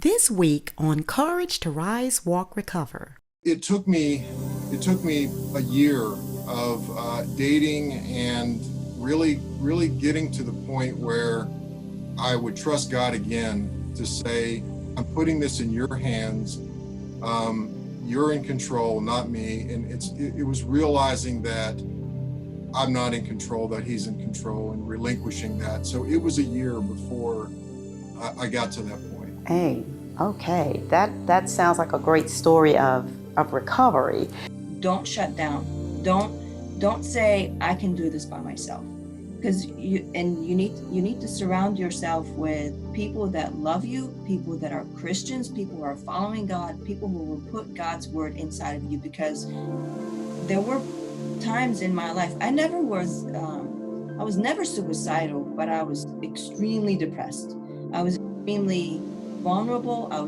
This week on Courage to Rise, Walk, Recover. It took me a year of dating and really getting to the point where I would trust God again to say, I'm putting this in your hands. You're in control, not me. And it was realizing that I'm not in control, that he's in control, and relinquishing that. So it was a year before I got to that point. Hey, okay. That sounds like a great story of recovery. Don't shut down. Don't say I can do this by myself. Because you need to surround yourself with people that love you, people that are Christians, people who are following God, people who will put God's word inside of you. Because there were times in my life I was never suicidal, but I was extremely depressed. I was extremely vulnerable. I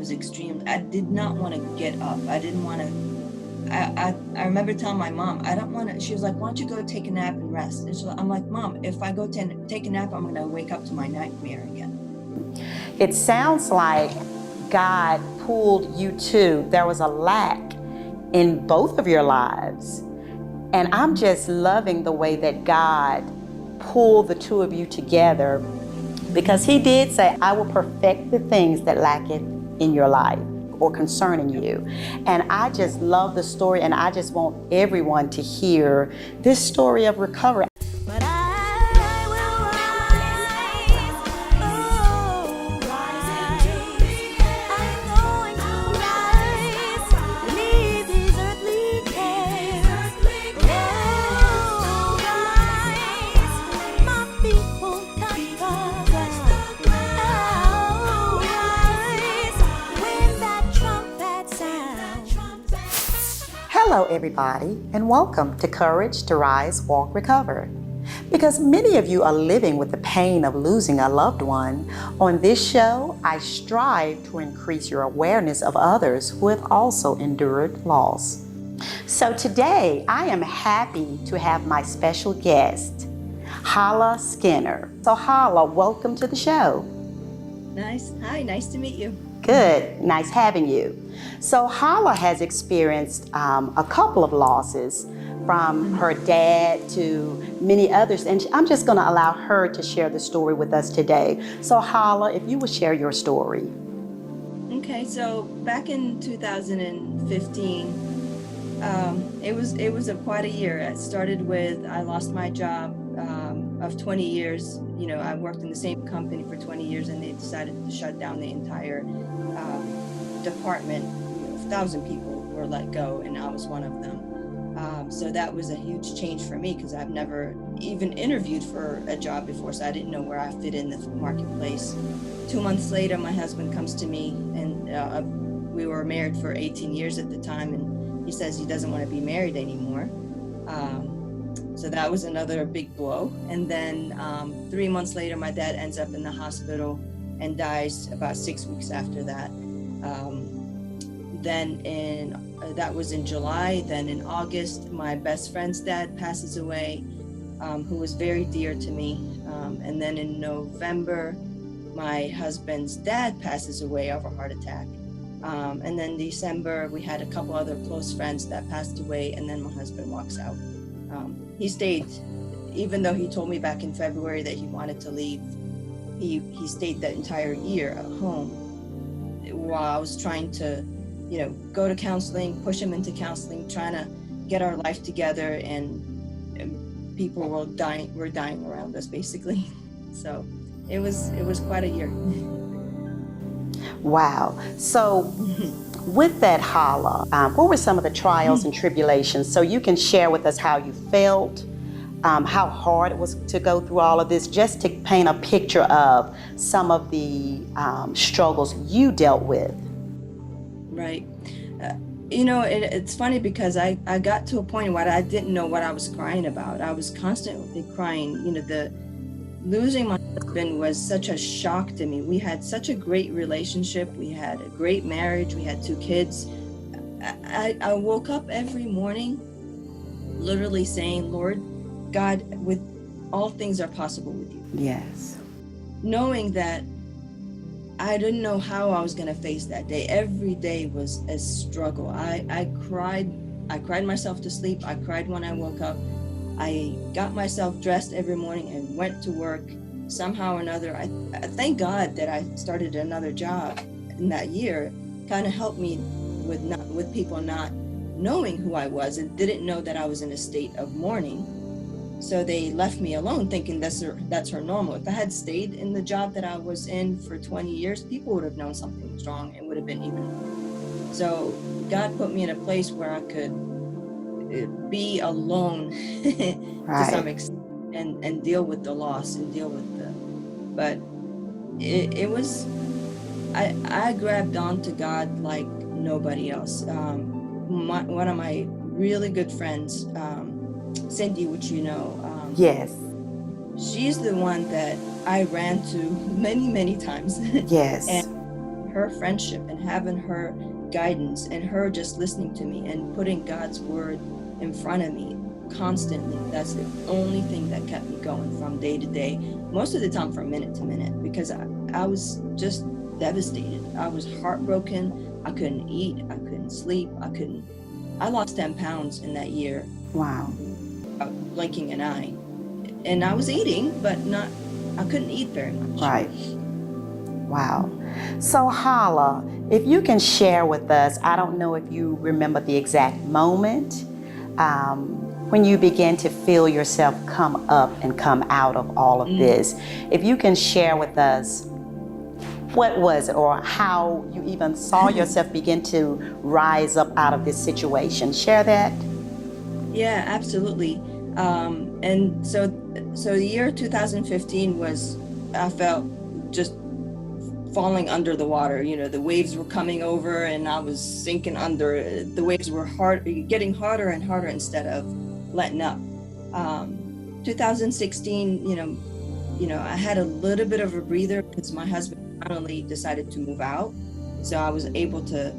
did not want to get up. I didn't want to. I remember telling my mom, I don't want to. She was like, why don't you go take a nap and rest? And so I'm like, Mom, if I go take a nap, I'm going to wake up to my nightmare again. It sounds like God pulled you to. There was a lack in both of your lives. And I'm just loving the way that God pulled the two of you together, because he did say, I will perfect the things that lacketh in your life or concerning you. And I just love the story, and I just want everyone to hear this story of recovery. But I will rise, I'm going to rise, leave these earthly cares, rise, my feet won't touch the ground, rise, when that trumpet sounds. Hello, everybody, and welcome to Courage to Rise, Walk, Recover. Because many of you are living with the pain of losing a loved one, on this show, I strive to increase your awareness of others who have also endured loss. So today, I am happy to have my special guest, Hala Skinner. So Hala, welcome to the show. Nice. Hi, nice to meet you. Good, nice having you. So Hala has experienced a couple of losses, from her dad to many others, and I'm just going to allow her to share the story with us today. So Hala, if you would share your story. Okay, so back in 2015, it was quite a year. It started with I lost my job of 20 years. You know, I worked in the same company for 20 years, and they decided to shut down the entire department. 1,000 people were let go, and I was one of them. So that was a huge change for me, because I've never even interviewed for a job before, so I didn't know where I fit in the marketplace. 2 months later, my husband comes to me, and we were married for 18 years at the time, and he says he doesn't want to be married anymore. So that was another big blow. And then 3 months later, my dad ends up in the hospital and dies about 6 weeks after that. That was in July. Then in August, my best friend's dad passes away, who was very dear to me. And then in November, my husband's dad passes away of a heart attack. And then December, we had a couple other close friends that passed away, and then my husband walks out. He stayed, even though he told me back in February that he wanted to leave, he stayed that entire year at home while I was trying to go to counseling, push him into counseling, trying to get our life together, and people were dying around us, basically. So it was quite a year. Wow. So with that, Hala, what were some of the trials and tribulations? So you can share with us how you felt, how hard it was to go through all of this, just to paint a picture of some of the struggles you dealt with. Right. It's funny, because I got to a point where I didn't know what I was crying about. I was constantly crying. Losing my husband was such a shock to me. We had such a great relationship. We had a great marriage. We had 2 kids. I woke up every morning literally saying, Lord God, with all things are possible with you. Yes. Knowing that I didn't know how I was going to face that day. Every day was a struggle. I cried myself to sleep. I cried when I woke up. I got myself dressed every morning and went to work. Somehow or another, I thank God that I started another job in that year. Kind of helped me with people not knowing who I was and didn't know that I was in a state of mourning. So they left me alone, thinking that's her normal. If I had stayed in the job that I was in for 20 years, people would have known something was wrong and would have been even. So God put me in a place where I could be alone to some extent and deal with the loss and deal with but it was, I grabbed onto God like nobody else. One of my really good friends, Cindy, which you know, Yes. she's the one that I ran to many times. Yes. And her friendship and having her guidance and her just listening to me and putting God's word in front of me constantly, that's the only thing that kept me going from day to day, most of the time from minute to minute, because I was just devastated. I was heartbroken. I couldn't eat. I couldn't sleep. I lost 10 pounds in that year. Wow. Blinking an eye. And I was eating, but I couldn't eat very much. Right. Wow. So Hala, if you can share with us, I don't know if you remember the exact moment when you began to feel yourself come up and come out of all of this. If you can share with us, what was it, or how you even saw yourself begin to rise up out of this situation? Share that. Yeah, absolutely. And so the year 2015 was, I felt just falling under the water. You know, the waves were coming over and I was sinking under. The waves were getting harder and harder instead of letting up. 2016, you know, I had a little bit of a breather because my husband finally decided to move out. So I was able to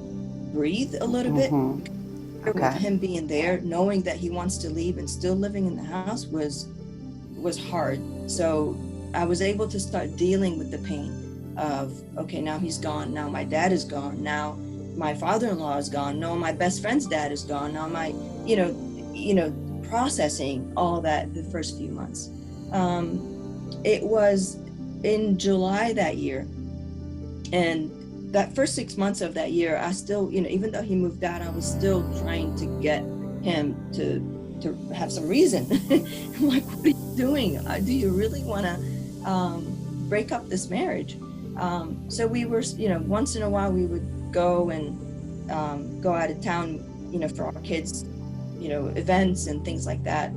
breathe a little bit. Okay. With him being there, knowing that he wants to leave and still living in the house was hard. So I was able to start dealing with the pain of, okay, now he's gone. Now my dad is gone. Now my father-in-law is gone. Now my best friend's dad is gone. Now my, you know, processing all that the first few months. It was in July that year, and that first 6 months of that year, I still, you know, even though he moved out, I was still trying to get him to have some reason. I'm like, what are you doing? Do you really want to break up this marriage? So we were, you know, once in a while we would go and go out of town, you know, for our kids, you know, events and things like that.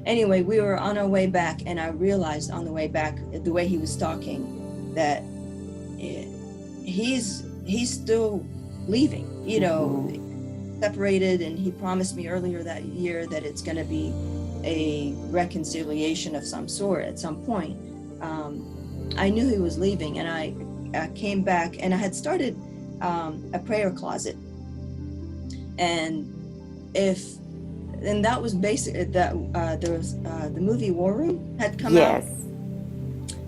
Anyway, we were on our way back, and I realized on the way back, the way he was talking, that he's still leaving, you know, separated, and he promised me earlier that year that it's going to be a reconciliation of some sort at some point. I knew he was leaving, and I came back, and I had started a prayer closet, and that was basically that there was the movie War Room had come out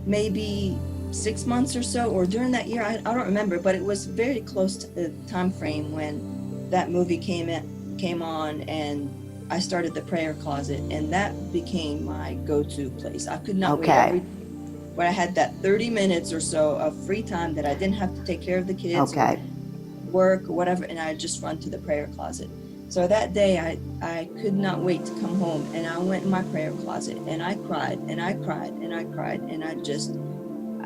maybe 6 months or so, or during that year, I don't remember, but it was very close to the time frame when that movie came on, and I started the prayer closet, and that became my go-to place. I could not wait. When I had that 30 minutes or so of free time that I didn't have to take care of the kids, or work or whatever, and I just run to the prayer closet. So that day, I could not wait to come home, and I went in my prayer closet, and I cried, and I cried, and I cried, and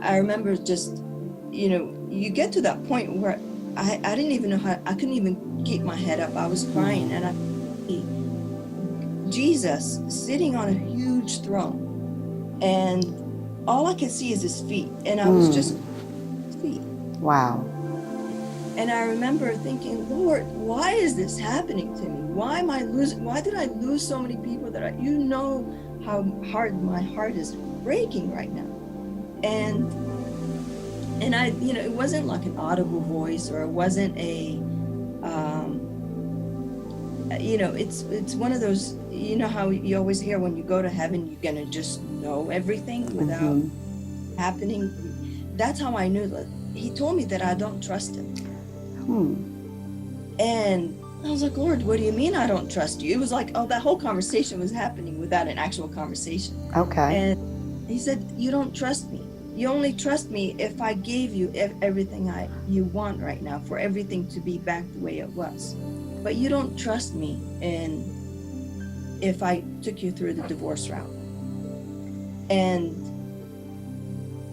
I remember just, you know, you get to that point where I didn't even know how, I couldn't even keep my head up. I was crying, and I see Jesus sitting on a huge throne, and all I could see is his feet, and I was just his feet. Wow. And I remember thinking, Lord, why is this happening to me? Why did I lose so many people that you know how hard my heart is breaking right now? And I, you know, it wasn't like an audible voice, or it wasn't a, you know, it's one of those, you know how you always hear when you go to heaven, you're gonna just know everything without happening. that's how I knew that he told me that I don't trust him. And I was like, Lord, what do you mean I don't trust you? It was like, oh, that whole conversation was happening without an actual conversation. Okay. And he said, you don't trust me. You only trust me if I gave you everything you want right now, for everything to be back the way it was. But you don't trust me if I took you through the divorce route. And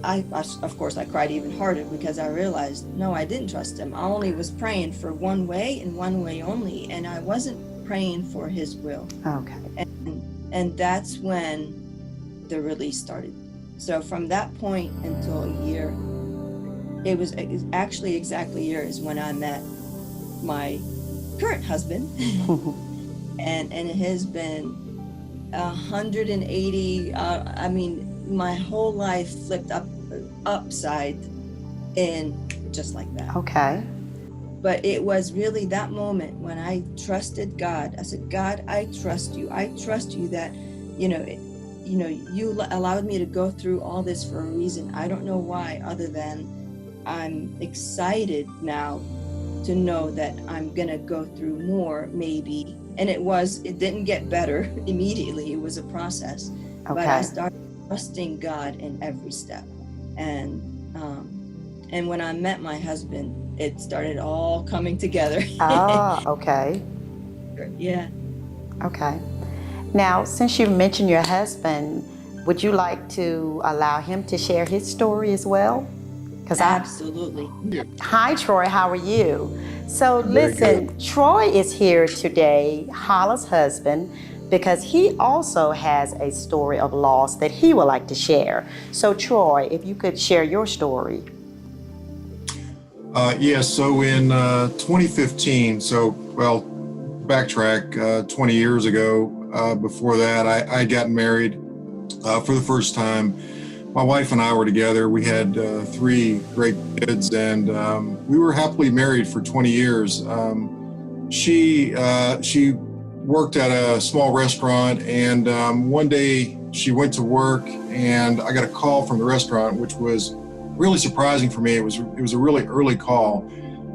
I, of course, I cried even harder because I realized, no, I didn't trust him. I only was praying for one way and one way only, and I wasn't praying for his will. Okay. And that's when the release started. So from that point until a year, it was actually exactly a year is when I met my current husband. and it has been 180, I mean, my whole life flipped upside in just like that. Okay. But it was really that moment when I trusted God. I said, God, I trust you. I trust you that, you allowed me to go through all this for a reason. I don't know why, other than I'm excited now to know that I'm gonna go through more, maybe. And it didn't get better immediately. It was a process. Okay. But I started trusting God in every step. And when I met my husband, it started all coming together. Okay. Yeah. Okay. Now, since you mentioned your husband, would you like to allow him to share his story as well? Absolutely. Hi, Troy. How are you? So Very listen, Troy is here today, Hala's husband, because he also has a story of loss that he would like to share. So Troy, if you could share your story. Yes, so in 2015, backtrack 20 years ago, before that, I had gotten married for the first time. My wife and I were together. We had 3 great kids, and we were happily married for 20 years. She worked at a small restaurant, and one day she went to work, and I got a call from the restaurant, which was really surprising for me. It was a really early call,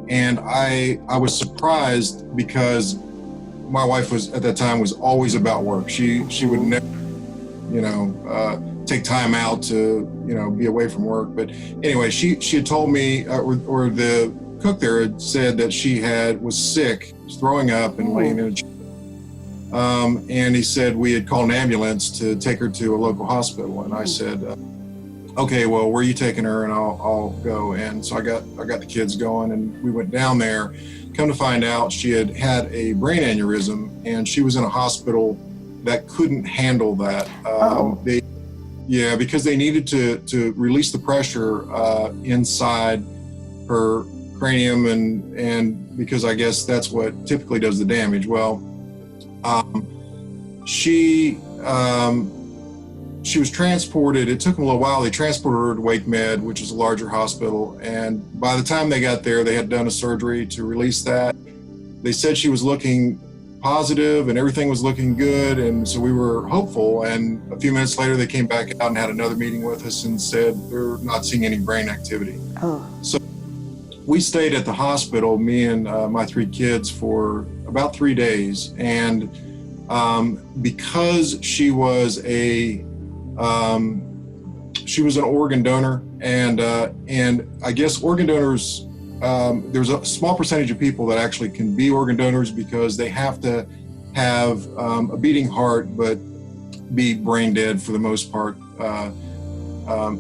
and I was surprised because my wife was at that time was always about work. She would never, take time out to be away from work. But anyway, she had told me, or the cook there had said that she was sick, was throwing up and laying in a chair. And he said we had called an ambulance to take her to a local hospital. And I said, okay, well, where are you taking her? And I'll go. And so I got the kids going, and we went down there. Come to find out, she had a brain aneurysm, and she was in a hospital that couldn't handle that. Because they needed to release the pressure inside her cranium, and because I guess that's what typically does the damage. Well, she was transported. It took them a little while. They transported her to Wake Med, which is a larger hospital. And by the time they got there, they had done a surgery to release that. They said she was looking positive and everything was looking good. And so we were hopeful. And a few minutes later, they came back out and had another meeting with us and said they're not seeing any brain activity. So we stayed at the hospital, me and my 3 kids, for about 3 days. And because she was an organ donor, and I guess organ donors, there's a small percentage of people that actually can be organ donors because they have to have a beating heart but be brain dead for the most part,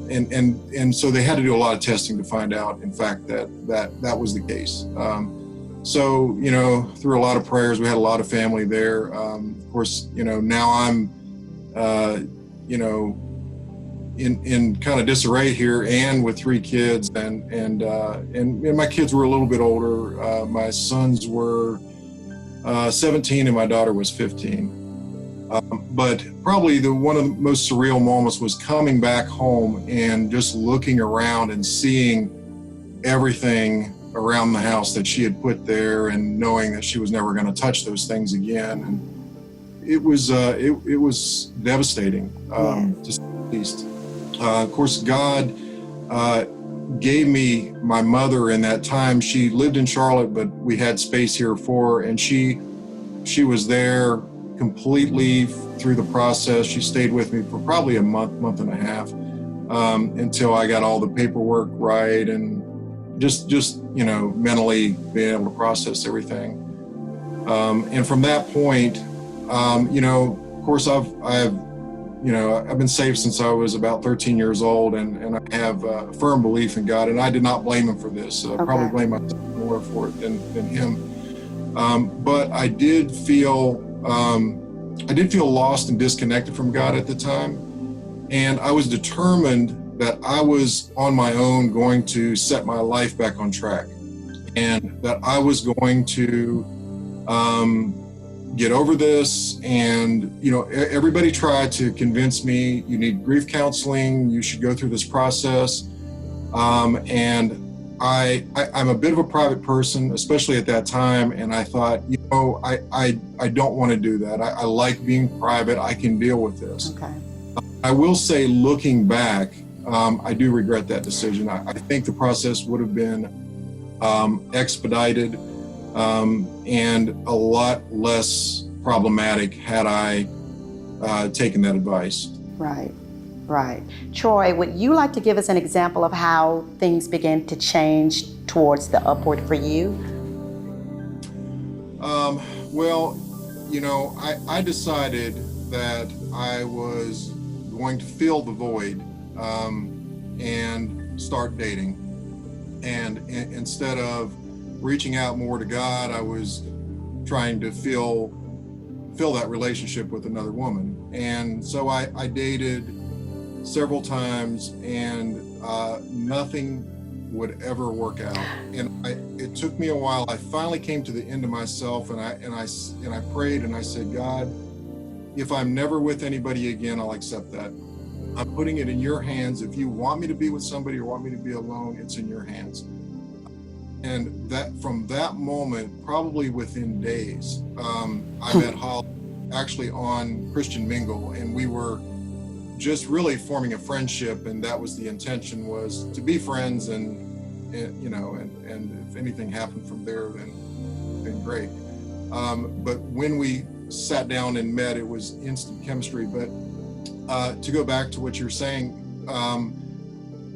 and so they had to do a lot of testing to find out, in fact, that was the case. So through a lot of prayers, we had a lot of family there. Of course, now I'm in kind of disarray here, and with 3 kids, and my kids were a little bit older. My sons were 17 and my daughter was 15. But probably one of the most surreal moments was coming back home and just looking around and seeing everything around the house that she had put there, and knowing that she was never going to touch those things again. And it was devastating, to say the least. Of course, God gave me my mother in that time. She lived in Charlotte, but we had space here for her, and she was there completely through the process. She stayed with me for probably a month and a half, until I got all the paperwork right and just mentally being able to process everything. And from that point, of course, I've been saved since I was about 13 years old, and I have a firm belief in God, and I did not blame him for this. I probably blame myself more for it than him. But I did feel lost and disconnected from God at the time, and I was determined that I was on my own going to set my life back on track, and that I was going to get over this. And everybody tried to convince me, you need grief counseling, you should go through this process. And I'm a bit of a private person, especially at that time, and I thought, I don't want to do that. I like being private. I can deal with this. Okay. I will say, looking back, I do regret that decision. I think the process would have been expedited and a lot less problematic had I taken that advice. Right. Troy, would you like to give us an example of how things began to change towards the upward for you? Well, I decided that I was going to fill the void and start dating. And instead of reaching out more to God, I was trying to fill that relationship with another woman. And so I dated several times, and nothing would ever work out. And it took me a while. I finally came to the end of myself, and I prayed, and I said, God, if I'm never with anybody again, I'll accept that. I'm putting it in your hands. If you want me to be with somebody or want me to be alone, it's in your hands. And that from that moment, probably within days, I met Hala actually on Christian Mingle, and we were just really forming a friendship, and that was the intention, was to be friends, and if anything happened from there, then great. But when we sat down and met, it was instant chemistry. But to go back to what you're saying,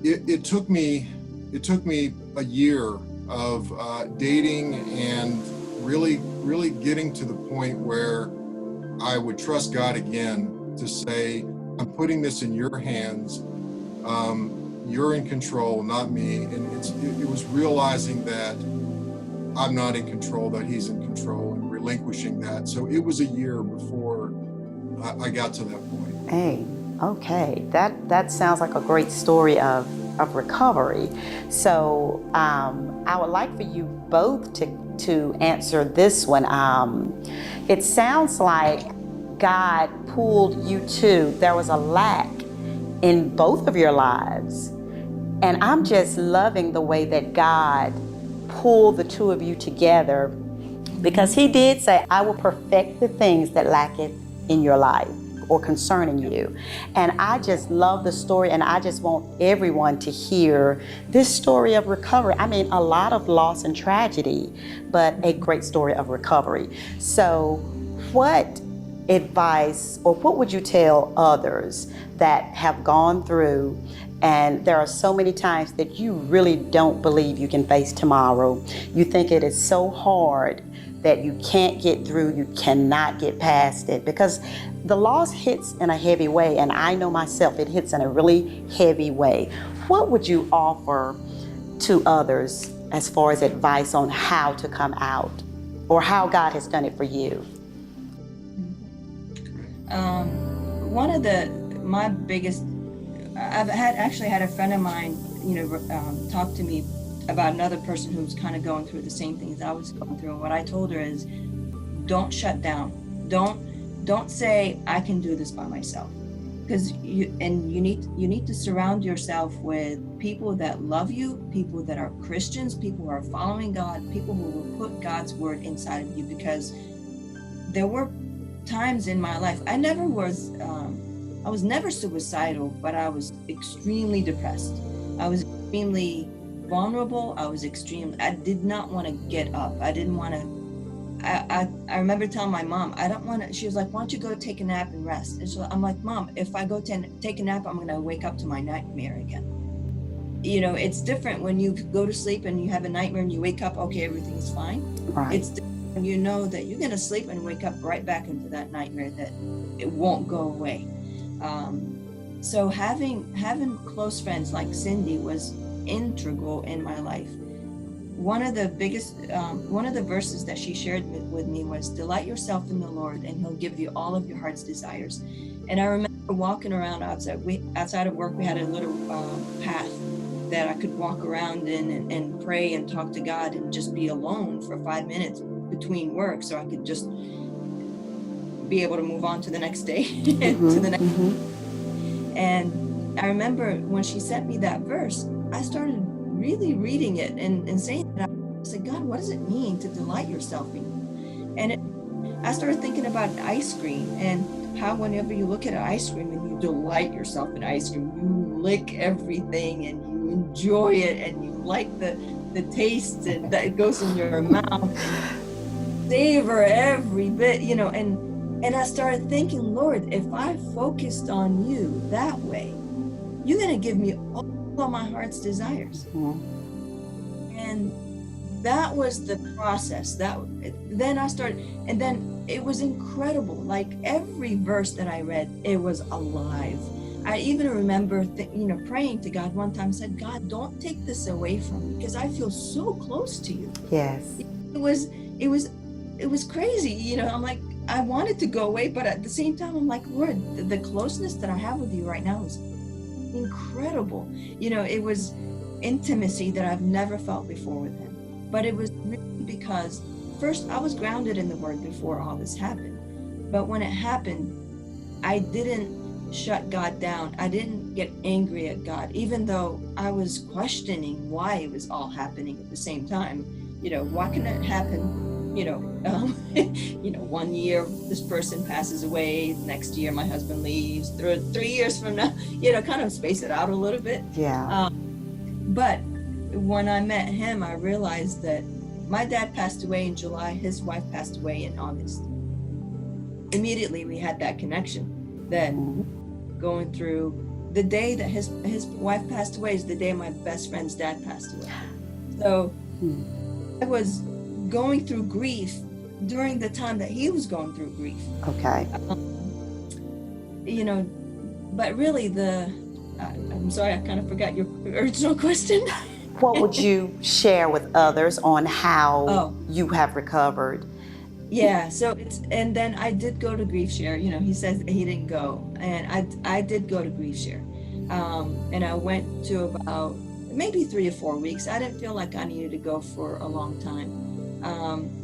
it took me a year of dating and really getting to the point where I would trust God again to say, I'm putting this in your hands. You're in control, not me. And it was realizing that I'm not in control, that he's in control, and relinquishing that. So it was a year before I got to that point. Hey, okay. That sounds like a great story of recovery. So I would like for you both to answer this one. It sounds like God pulled you two. There was a lack in both of your lives. And I'm just loving the way that God pulled the two of you together, because he did say, I will perfect the things that lacketh in your life or concerning you. And I just love the story, and I just want everyone to hear this story of recovery. I mean, a lot of loss and tragedy, but a great story of recovery. So what advice, or what would you tell others that have gone through, and there are so many times that you really don't believe you can face tomorrow? You think it is so hard that you can't get through, you cannot get past it, because the loss hits in a heavy way, and I know myself, it hits in a really heavy way. What would you offer to others as far as advice on how to come out, or how God has done it for you? One of my biggest, I've actually had a friend of mine, talk to me about another person who's kind of going through the same things I was going through. And what I told her is, don't shut down. Don't say, I can do this by myself. Because you need to surround yourself with people that love you, people that are Christians, people who are following God, people who will put God's word inside of you. Because there were times in my life, I was never suicidal, but I was extremely depressed. I was extremely vulnerable. I did not want to get up. I didn't want to. I remember telling my mom, I don't want to. She was like, why don't you go take a nap and rest? And so I'm like, Mom, if I go take a nap, I'm going to wake up to my nightmare again. You know, it's different when you go to sleep and you have a nightmare and you wake up, okay, everything's fine. Right. It's different when you know that you're going to sleep and wake up right back into that nightmare, that it won't go away. So having close friends like Cindy was integral in my life. One of the verses that she shared with me was, delight yourself in the Lord and he'll give you all of your heart's desires. And I remember walking around outside of work. We had a little path that I could walk around in and pray and talk to God and just be alone for 5 minutes between work, so I could just be able to move on to the next day. To the next. And I remember when she sent me that verse, I started really reading it and saying that. I said, God, what does it mean to delight yourself in you? And I started thinking about ice cream, and how whenever you look at an ice cream and you delight yourself in ice cream, you lick everything and you enjoy it and you like the taste and that it goes in your mouth, and savor every bit, you know. And I started thinking, Lord, if I focused on you that way, you're going to give me all of my heart's desires. And that was the process. Then I started, and then it was incredible. Like every verse that I read, it was alive. I even remember, praying to God one time. Said, God, don't take this away from me, because I feel so close to you. Yes. It was crazy. You know, I'm like, I wanted to go away, but at the same time, I'm like, Lord, the closeness that I have with you right now is incredible. You know, it was intimacy that I've never felt before with him. But it was really because first I was grounded in the word before all this happened. But when it happened, I didn't shut God down. I didn't get angry at God, even though I was questioning why it was all happening at the same time. You know, why can it happen? 1 year this person passes away, next year my husband leaves, 3 years from now, kind of space it out a little bit. Yeah. But when I met him, I realized that my dad passed away in July, his wife passed away in August. Immediately we had that connection, that going through the day that his wife passed away is the day my best friend's dad passed away. So I was going through grief during the time that he was going through grief. Okay. But really I'm sorry, I kind of forgot your original question. What would you share with others on how you have recovered? Yeah, and then I did go to Grief Share. He says he didn't go, and I did go to Grief Share. And I went to about maybe 3 or 4 weeks. I didn't feel like I needed to go for a long time.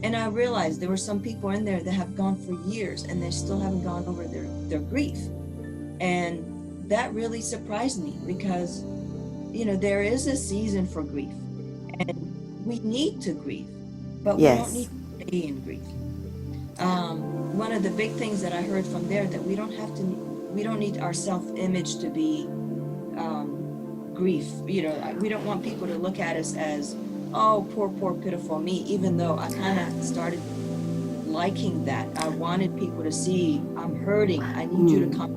And I realized there were some people in there that have gone for years and they still haven't gone over their grief. And that really surprised me, because, there is a season for grief and we need to grieve, but we don't need to stay in grief. One of the big things that I heard from there, that we don't need our self-image to be grief. We don't want people to look at us as, oh, poor, pitiful me, even though I kind of started liking that. I wanted people to see, I'm hurting, I need you to come.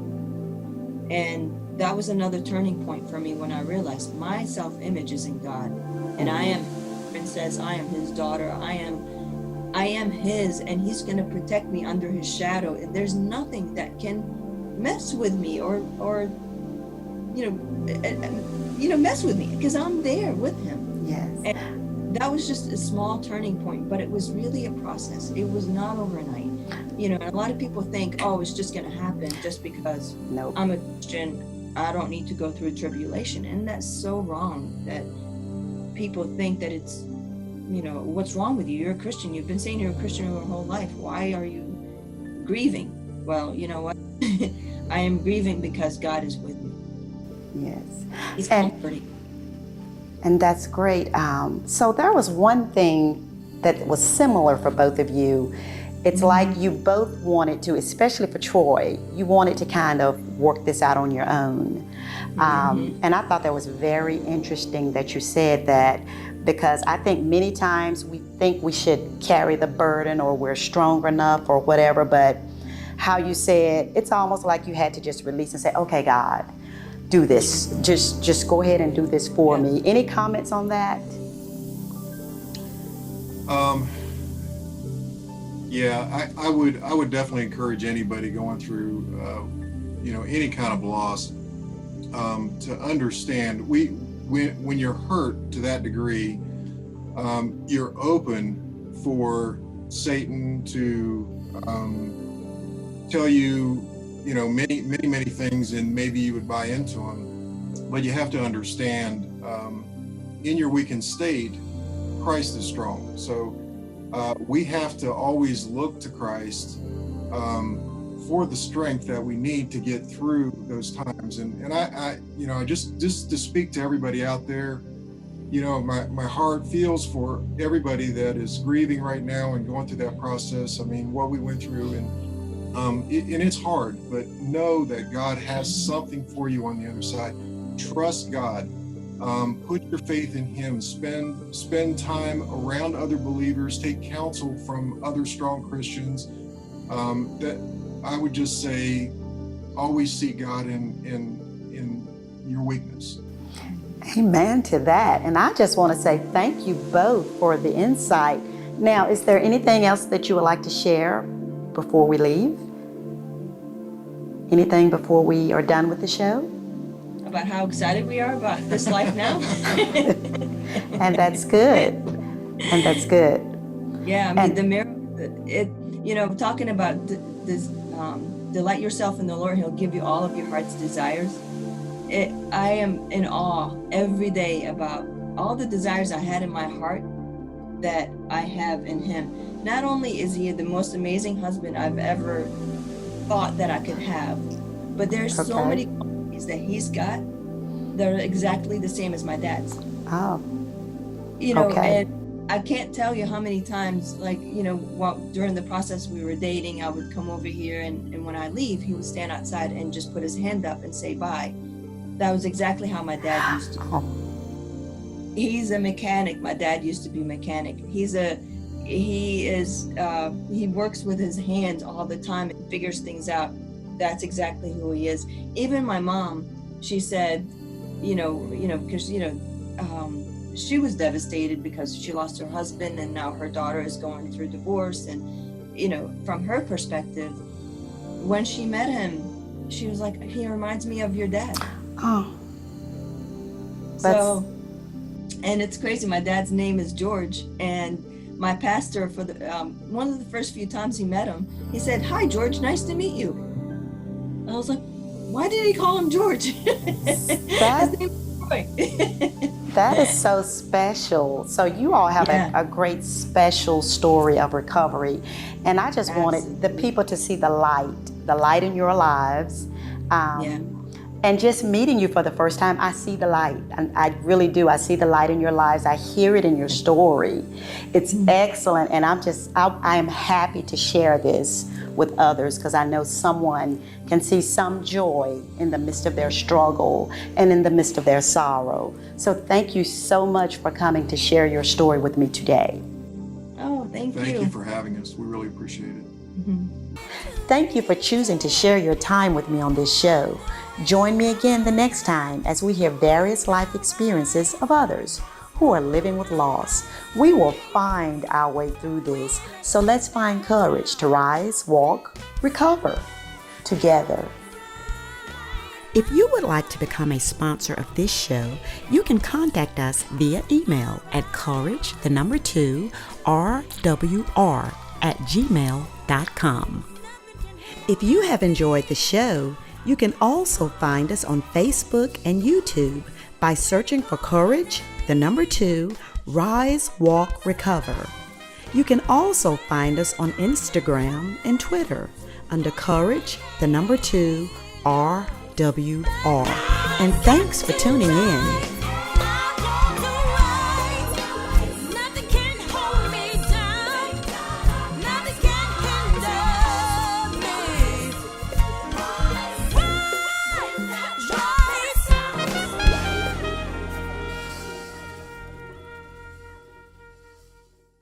And that was another turning point for me, when I realized my self-image is in God. And I am princess, I am his daughter, I am his, and he's going to protect me under his shadow. And there's nothing that can mess with me or mess with me, because I'm there with him. Yes. And that was just a small turning point, but it was really a process. It was not overnight. A lot of people think, oh, it's just going to happen just because I'm a Christian, I don't need to go through a tribulation. And that's so wrong, that people think that it's, what's wrong with you? You're a Christian. You've been saying you're a Christian your whole life. Why are you grieving? Well, you know what? I am grieving because God is with me. Yes. He's comforting. And that's great. So there was one thing that was similar for both of you, It's like you both wanted to, especially for Troy, you wanted to kind of work this out on your own. And I thought that was very interesting that you said that, because I think many times we think we should carry the burden or we're strong enough or whatever, but how you said, it's almost like you had to just release and say, okay, God, do this. Just go ahead and do this for me. Any comments on that? Yeah, I would definitely encourage anybody going through, any kind of loss, to understand when you're hurt to that degree, you're open for Satan to tell you, many things, and maybe you would buy into them. But you have to understand, in your weakened state, Christ is strong. So we have to always look to Christ for the strength that we need to get through those times. And I just to speak to everybody out there, my heart feels for everybody that is grieving right now and going through that process. I mean, what we went through, and it's hard, but know that God has something for you on the other side. Trust God. Put your faith in Him. Spend time around other believers. Take counsel from other strong Christians. That I would just say, always see God in your weakness. Amen to that. And I just want to say thank you both for the insight. Now, is there anything else that you would like to share before we leave? Anything before we are done with the show? About how excited we are about this life now. And that's good. Yeah, I mean, the miracle, talking about this, delight yourself in the Lord, He'll give you all of your heart's desires. I am in awe every day about all the desires I had in my heart that I have in Him. Not only is He the most amazing husband I've ever thought that I could have, but there's so many qualities that He's got that are exactly the same as my dad's. Oh. And I can't tell you how many times, during the process we were dating, I would come over here, and when I leave, he would stand outside and just put his hand up and say bye. That was exactly how my dad used to. He's a mechanic. My dad used to be a mechanic. He works with his hands all the time and figures things out. That's exactly who he is. Even my mom, she said, because she was devastated because she lost her husband, and now her daughter is going through divorce. And from her perspective, when she met him, she was like, he reminds me of your dad. Oh. So, and it's crazy. My dad's name is George, and my pastor, for the one of the first few times he met him, he said, "Hi, George, nice to meet you." I was like, why did he call him George? His name is Troy. That is so special. So you all have a great special story of recovery. And I just wanted the people to see the light in your lives. And just meeting you for the first time, I see the light. And I really do. I see the light in your lives. I hear it in your story. It's excellent. And I am happy to share this with others, because I know someone can see some joy in the midst of their struggle and in the midst of their sorrow. So thank you so much for coming to share your story with me today. Oh, thank you. Thank you for having us. We really appreciate it. Mm-hmm. Thank you for choosing to share your time with me on this show. Join me again the next time as we hear various life experiences of others who are living with loss. We will find our way through this, so let's find courage to rise, walk, recover together. If you would like to become a sponsor of this show, you can contact us via email at courage2rwr@gmail.com. If you have enjoyed the show, you can also find us on Facebook and YouTube by searching for Courage2, Rise, Walk, Recover. You can also find us on Instagram and Twitter under Courage2, RWR. And thanks for tuning in.